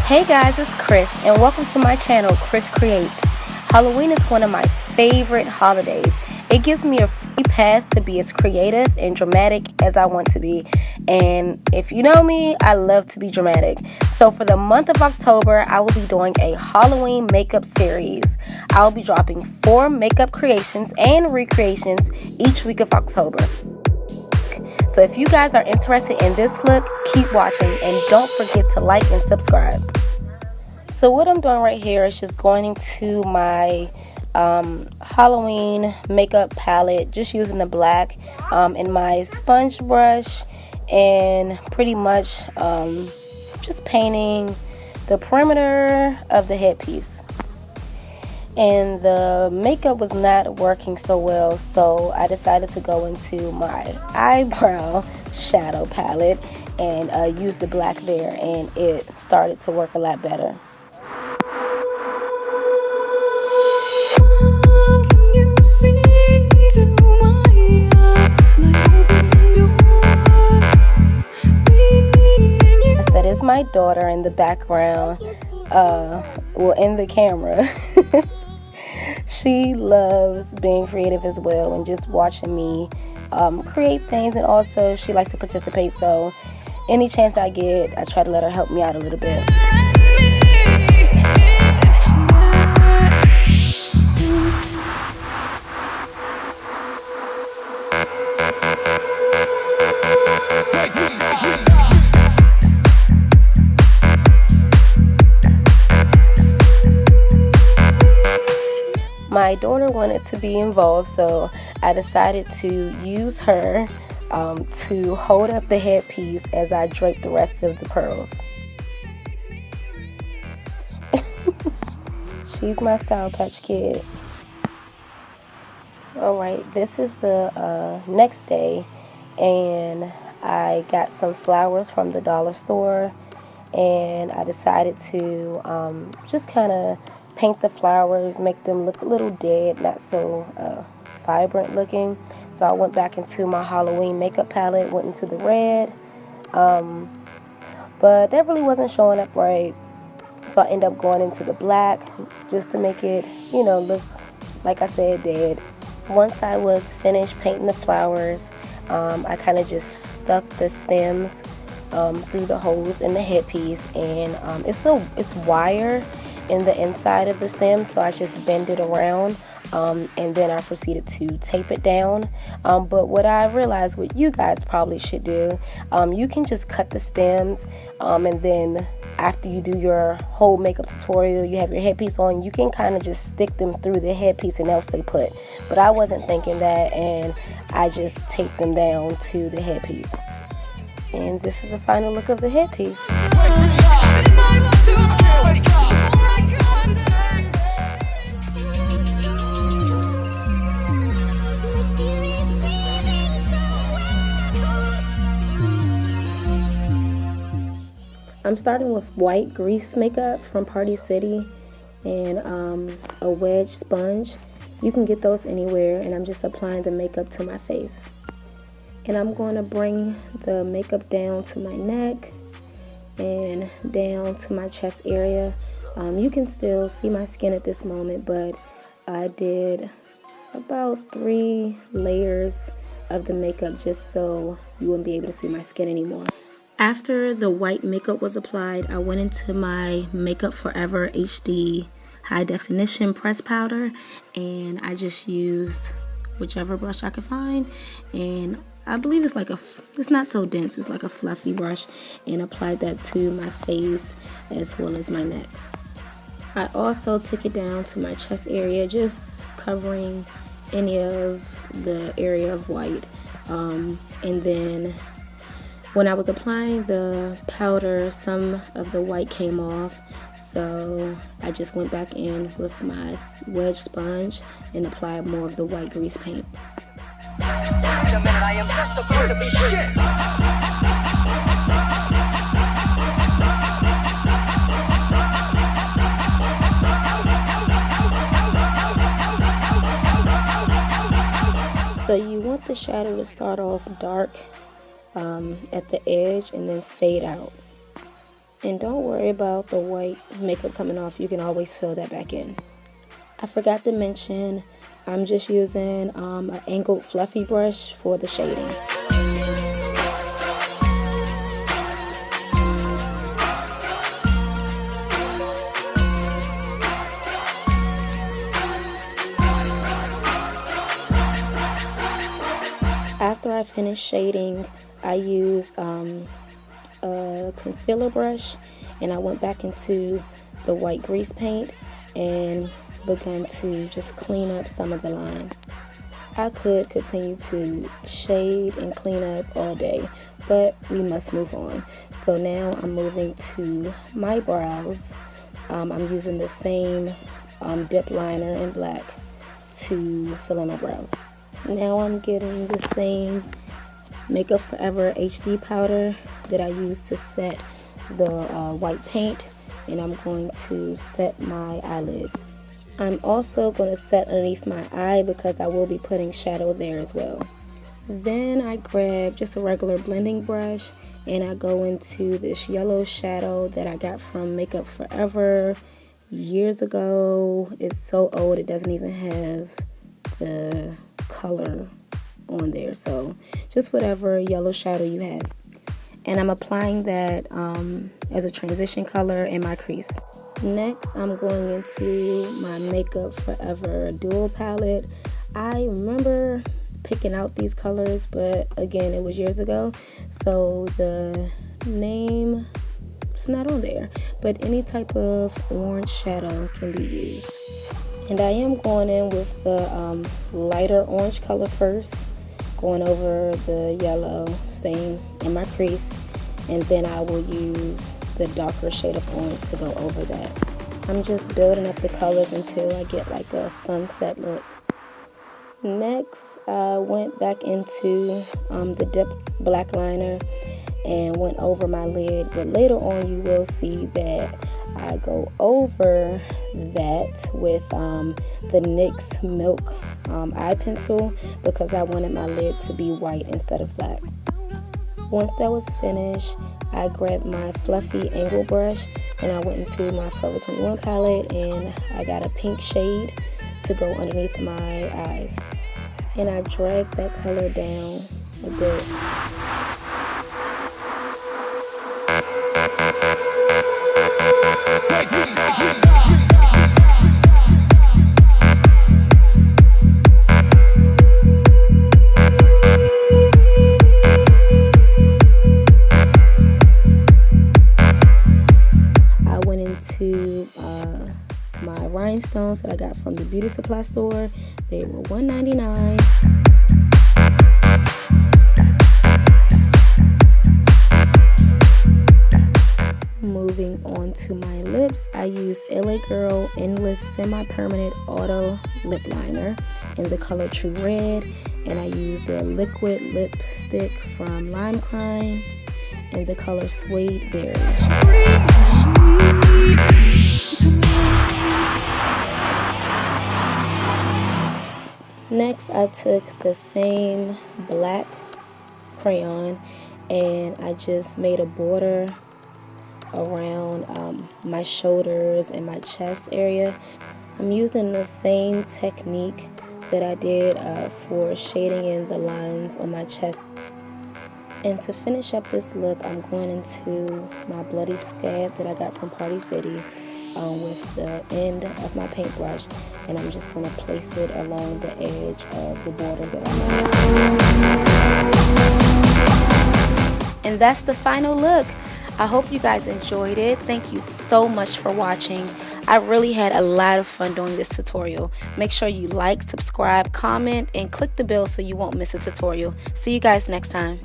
Hey guys, it's Chris, and welcome to my channel, Chris Creates. Halloween is one of my favorite holidays. It gives me a free pass to be as creative and dramatic as I want to be. And if you know me, I love to be dramatic. So for the month of October, I will be doing a Halloween makeup series. I'll be dropping 4 makeup creations and recreations each week of October. So if you guys are interested in this look, keep watching and don't forget to like and subscribe. So what I'm doing right here is just going into my Halloween makeup palette, just using the black in my sponge brush, and pretty much just painting the perimeter of the headpiece. And the makeup was not working so well, so I decided to go into my eyebrow shadow palette and use the black there, and it started to work a lot better. That is my daughter in the background, in the camera. She loves being creative as well and just watching me create things, and also she likes to participate, so any chance I get, I try to let her help me out a little bit. My daughter wanted to be involved, so I decided to use her to hold up the headpiece as I drape the rest of the pearls. She's my Sour Patch Kid. Alright, this is the next day, and I got some flowers from the dollar store, and I decided to just kind of paint the flowers, make them look a little dead, not so vibrant looking. So I went back into my Halloween makeup palette, went into the red, but that really wasn't showing up right, so I ended up going into the black just to make it, you know, look, like I said, dead. Once I was finished painting the flowers, I kind of just stuck the stems through the holes in the headpiece, and it's wire in the inside of the stem, so I just bend it around, and then I proceeded to tape it down. But what I realized, what you guys probably should do, you can just cut the stems, and then after you do your whole makeup tutorial, you have your headpiece on, you can kind of just stick them through the headpiece and they'll stay put. But I wasn't thinking that, and I just taped them down to the headpiece. And this is the final look of the headpiece. I'm starting with white grease makeup from Party City and a wedge sponge. You can get those anywhere, and I'm just applying the makeup to my face. And I'm going to bring the makeup down to my neck and down to my chest area. You can still see my skin at this moment, but I did about 3 layers of the makeup just so you wouldn't be able to see my skin anymore. After the white makeup was applied, I went into my Makeup Forever HD high definition press powder, and I just used whichever brush I could find, and I believe it's not so dense, it's like a fluffy brush, and applied that to my face as well as my neck. I also took it down to my chest area, just covering any of the area of white, and then when I was applying the powder, some of the white came off, so I just went back in with my wedge sponge and applied more of the white grease paint. So you want the shadow to start off dark at the edge and then fade out. And don't worry about the white makeup coming off. You can always fill that back in. I forgot to mention, I'm just using an angled fluffy brush for the shading. After I finished shading, I used a concealer brush, and I went back into the white grease paint and began to just clean up some of the lines. I could continue to shade and clean up all day, but we must move on. So now I'm moving to my brows. I'm using the same dip liner in black to fill in my brows. Now I'm getting the same Makeup Forever HD powder that I used to set the white paint, and I'm going to set my eyelids. I'm also going to set underneath my eye because I will be putting shadow there as well. Then I grab just a regular blending brush and I go into this yellow shadow that I got from Makeup Forever years ago. It's so old it doesn't even have the color on there, so just whatever yellow shadow you have. And I'm applying that as a transition color in my crease. Next, I'm going into my Makeup Forever dual palette. I remember picking out these colors, but again, it was years ago, so the name is not on there, but any type of orange shadow can be used. And I am going in with the lighter orange color first, going over the yellow stain in my crease, and then I will use the darker shade of orange to go over that. I'm just building up the colors until I get like a sunset look. Next, I went back into the dip black liner and went over my lid, but later on you will see that I go over that with the NYX Milk eye pencil because I wanted my lid to be white instead of black. Once that was finished, I grabbed my fluffy angle brush and I went into my Forever 21 palette and I got a pink shade to go underneath my eyes. And I dragged that color down a bit. To my rhinestones that I got from the beauty supply store. They were $1.99. Moving on to my lips, I used LA Girl Endless Semi-Permanent Auto Lip Liner in the color True Red, and I used the liquid lipstick from Lime Crime in the color Suede Berry. Next, I took the same black crayon and I just made a border around my shoulders and my chest area. I'm using the same technique that I did for shading in the lines on my chest. And to finish up this look, I'm going into my bloody scab that I got from Party City with the end of my paintbrush, and I'm just going to place it along the edge of the border that I made. And that's the final look. I hope you guys enjoyed it. Thank you so much for watching. I really had a lot of fun doing this tutorial. Make sure you like, subscribe, comment, and click the bell so you won't miss a tutorial. See you guys next time.